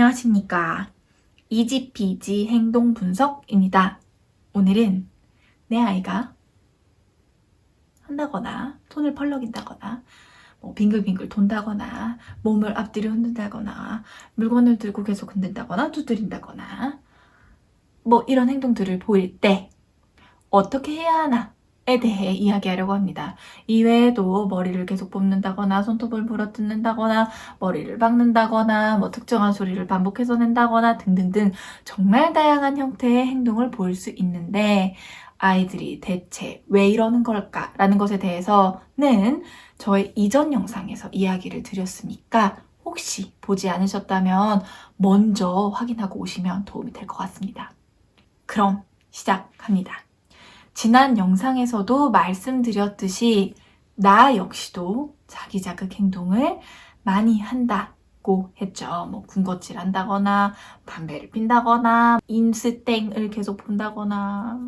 안녕하십니까. 이지피지 행동 분석입니다. 오늘은 내 아이가 한다거나 손을 펄럭인다거나 빙글빙글 돈다거나 몸을 앞뒤로 흔든다거나 물건을 들고 계속 흔든다거나 두드린다거나 이런 행동들을 보일 때 어떻게 해야 하나 에 대해 이야기하려고 합니다. 이외에도 머리를 계속 뽑는다거나 손톱을 물어뜯는다거나 머리를 박는다거나 특정한 소리를 반복해서 낸다거나 등등등 정말 다양한 형태의 행동을 보일 수 있는데 아이들이 대체 왜 이러는 걸까라는 것에 대해서는 저의 이전 영상에서 이야기를 드렸으니까 혹시 보지 않으셨다면 먼저 확인하고 오시면 도움이 될 것 같습니다. 그럼 시작합니다. 지난 영상에서도 말씀드렸듯이 나 역시도 자기 자극 행동을 많이 한다고 했죠. 군것질 한다거나 담배를 핀다거나 인스땡을 계속 본다거나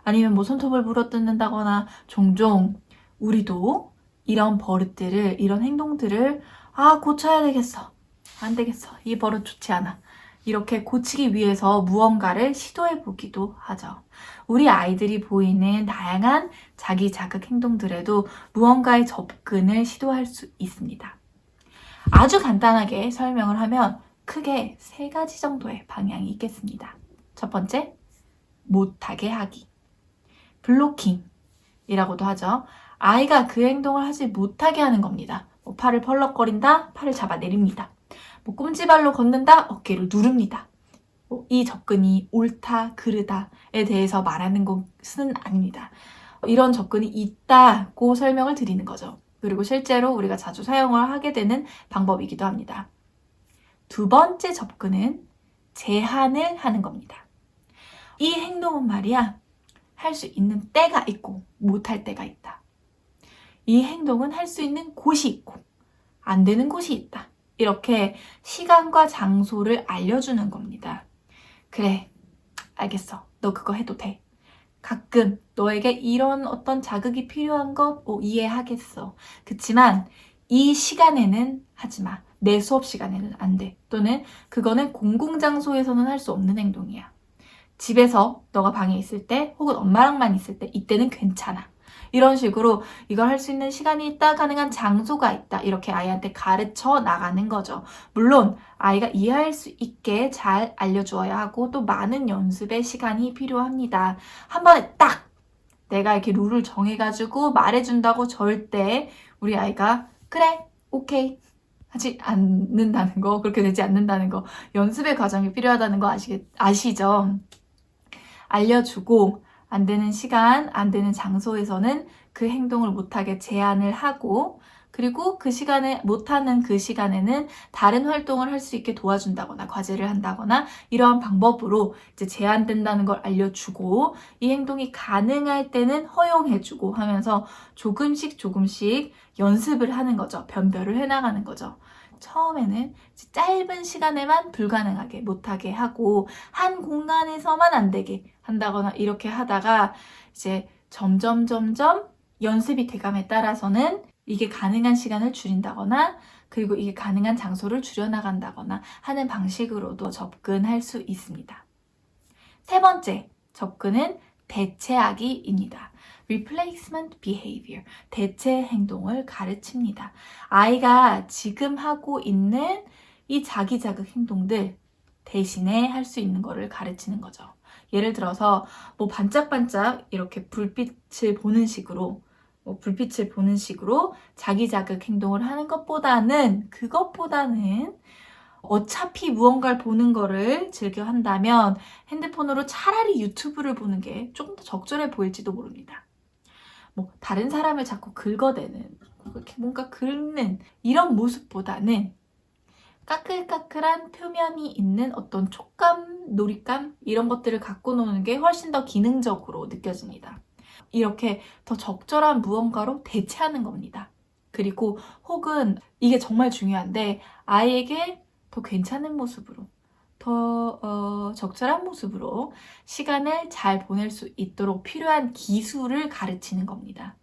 아니면 손톱을 물어뜯는다거나 종종 우리도 이런 버릇들을, 이런 행동들을 고쳐야 되겠어. 안 되겠어. 이 버릇 좋지 않아. 이렇게 고치기 위해서 무언가를 시도해 보기도 하죠. 우리 아이들이 보이는 다양한 자기 자극 행동들에도 무언가의 접근을 시도할 수 있습니다. 아주 간단하게 설명을 하면 크게 3가지 정도의 방향이 있겠습니다. 첫 번째, 못하게 하기. 블로킹이라고도 하죠. 아이가 그 행동을 하지 못하게 하는 겁니다. 팔을 펄럭거린다, 팔을 잡아내립니다. 꼼지발로 걷는다, 어깨를 누릅니다. 이 접근이 옳다, 그르다에 대해서 말하는 것은 아닙니다. 이런 접근이 있다고 설명을 드리는 거죠. 그리고 실제로 우리가 자주 사용을 하게 되는 방법이기도 합니다. 두 번째 접근은 제한을 하는 겁니다. 이 행동은 말이야, 할 수 있는 때가 있고 못할 때가 있다. 이 행동은 할 수 있는 곳이 있고 안 되는 곳이 있다. 이렇게 시간과 장소를 알려주는 겁니다. 그래, 알겠어. 너 그거 해도 돼. 가끔 너에게 이런 어떤 자극이 필요한 것 이해하겠어. 그치만 이 시간에는 하지 마. 내 수업 시간에는 안 돼. 또는 그거는 공공장소에서는 할 수 없는 행동이야. 집에서 너가 방에 있을 때 혹은 엄마랑만 있을 때 이때는 괜찮아. 이런 식으로 이걸 할 수 있는 시간이 있다, 가능한 장소가 있다, 이렇게 아이한테 가르쳐 나가는 거죠. 물론 아이가 이해할 수 있게 잘 알려주어야 하고 또 많은 연습의 시간이 필요합니다. 한 번에 딱 내가 이렇게 룰을 정해가지고 말해준다고 절대 우리 아이가 그래, 오케이 하지 않는다는 거, 그렇게 되지 않는다는 거, 연습의 과정이 필요하다는 거 아시죠? 알려주고 안 되는 시간, 안 되는 장소에서는 그 행동을 못하게 제한을 하고, 그리고 그 시간에 못하는 그 시간에는 다른 활동을 할 수 있게 도와준다거나 과제를 한다거나 이러한 방법으로 이제 제한된다는 걸 알려주고, 이 행동이 가능할 때는 허용해주고 하면서 조금씩 연습을 하는 거죠. 변별을 해나가는 거죠. 처음에는 짧은 시간에만 불가능하게 못하게 하고 한 공간에서만 안 되게 한다거나 이렇게 하다가 이제 점점 연습이 돼감에 따라서는 이게 가능한 시간을 줄인다거나 그리고 이게 가능한 장소를 줄여나간다거나 하는 방식으로도 접근할 수 있습니다. 세 번째 접근은 대체하기입니다. replacement behavior, 대체 행동을 가르칩니다. 아이가 지금 하고 있는 이 자기 자극 행동들 대신에 할 수 있는 거를 가르치는 거죠. 예를 들어서 반짝반짝 이렇게 불빛을 보는 식으로 자기 자극 행동을 하는 것보다는 어차피 무언가를 보는 거를 즐겨 한다면 핸드폰으로 차라리 유튜브를 보는 게 조금 더 적절해 보일지도 모릅니다. 다른 사람을 자꾸 긁어대는, 이렇게 뭔가 긁는 이런 모습보다는 까끌까끌한 표면이 있는 어떤 촉감, 놀잇감 이런 것들을 갖고 노는 게 훨씬 더 기능적으로 느껴집니다. 이렇게 더 적절한 무언가로 대체하는 겁니다. 그리고 혹은 이게 정말 중요한데 아이에게 더 괜찮은 모습으로, 더 적절한 모습으로 시간을 잘 보낼 수 있도록 필요한 기술을 가르치는 겁니다.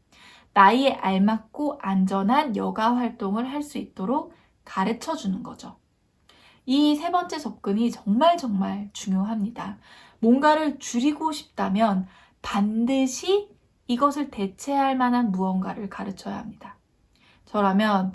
나이에 알맞고 안전한 여가 활동을 할 수 있도록 가르쳐 주는 거죠. 이 세 번째 접근이 정말 중요합니다. 뭔가를 줄이고 싶다면 반드시 이것을 대체할 만한 무언가를 가르쳐야 합니다. 저라면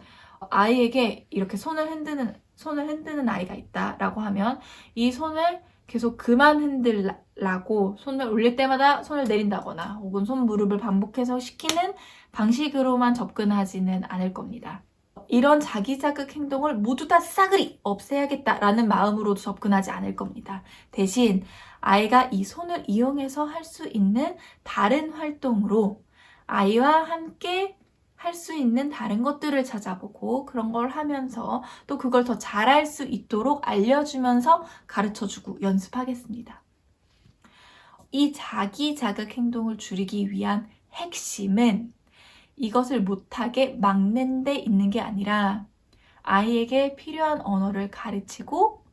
아이에게 이렇게 손을 흔드는 아이가 있다라고 하면 이 손을 계속 그만 흔들라고 손을 올릴 때마다 손을 내린다거나 혹은 손 무릎을 반복해서 시키는 방식으로만 접근하지는 않을 겁니다. 이런 자기자극 행동을 모두 다 싸그리 없애야겠다라는 마음으로 접근하지 않을 겁니다. 대신 아이가 이 손을 이용해서 할 수 있는 다른 활동으로 아이와 함께 할 수 있는 다른 것들을 찾아보고 그런 걸 하면서 또 그걸 더 잘할 수 있도록 알려주면서 가르쳐주고 연습하겠습니다. 이 자기자극 행동을 줄이기 위한 핵심은 이것을 못하게 막는 데 있는 게 아니라 아이에게 필요한 언어를 가르치고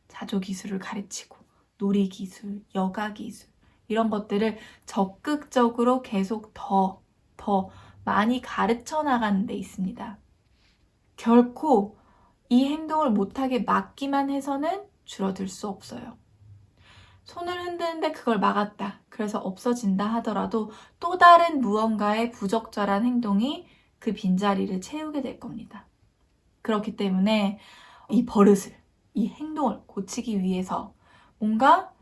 자조기술을 가르치고 놀이기술, 여가기술 이런 것들을 적극적으로 계속 더 많이 가르쳐 나가는 데 있습니다. 결코 이 행동을 못하게 막기만 해서는 줄어들 수 없어요. 손을 흔드는데 그걸 막았다. 그래서 없어진다 하더라도 또 다른 무언가의 부적절한 행동이 그 빈자리를 채우게 될 겁니다. 그렇기 때문에 이 버릇을, 이 행동을 고치기 위해서 뭔가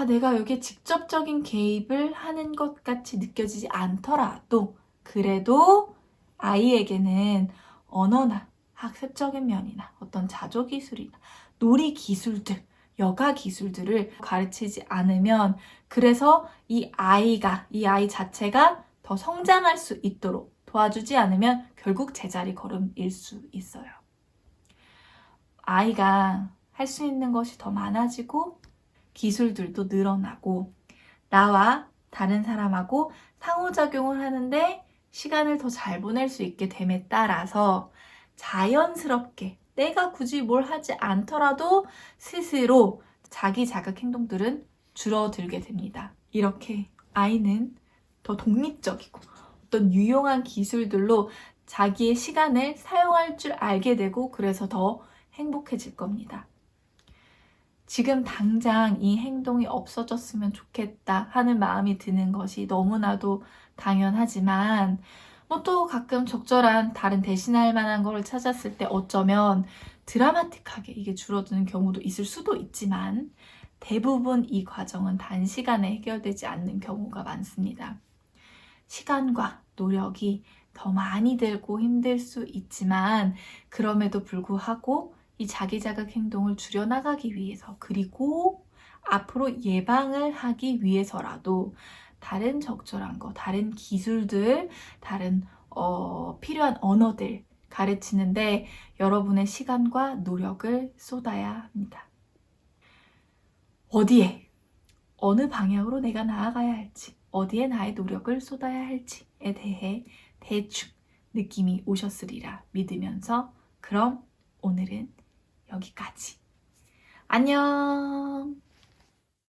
내가 여기에 직접적인 개입을 하는 것 같이 느껴지지 않더라도 그래도 아이에게는 언어나 학습적인 면이나 어떤 자조기술이나 놀이기술들, 여가 기술들을 가르치지 않으면 그래서 이 아이 자체가 더 성장할 수 있도록 도와주지 않으면 결국 제자리 걸음일 수 있어요. 아이가 할 수 있는 것이 더 많아지고 기술들도 늘어나고 나와 다른 사람하고 상호작용을 하는데 시간을 더 잘 보낼 수 있게 됨에 따라서 자연스럽게 내가 굳이 뭘 하지 않더라도 스스로 자기 자극 행동들은 줄어들게 됩니다. 이렇게 아이는 더 독립적이고 어떤 유용한 기술들로 자기의 시간을 사용할 줄 알게 되고 그래서 더 행복해질 겁니다. 지금 당장 이 행동이 없어졌으면 좋겠다 하는 마음이 드는 것이 너무나도 당연하지만 또 가끔 적절한 다른 대신할 만한 걸 찾았을 때 어쩌면 드라마틱하게 이게 줄어드는 경우도 있을 수도 있지만 대부분 이 과정은 단시간에 해결되지 않는 경우가 많습니다. 시간과 노력이 더 많이 들고 힘들 수 있지만 그럼에도 불구하고 이 자기자극 행동을 줄여나가기 위해서 그리고 앞으로 예방을 하기 위해서라도 다른 적절한 거, 다른 기술들, 다른 필요한 언어들 가르치는데 여러분의 시간과 노력을 쏟아야 합니다. 어디에, 어느 방향으로 내가 나아가야 할지, 어디에 나의 노력을 쏟아야 할지에 대해 대충 느낌이 오셨으리라 믿으면서 그럼 오늘은 여기까지. 안녕!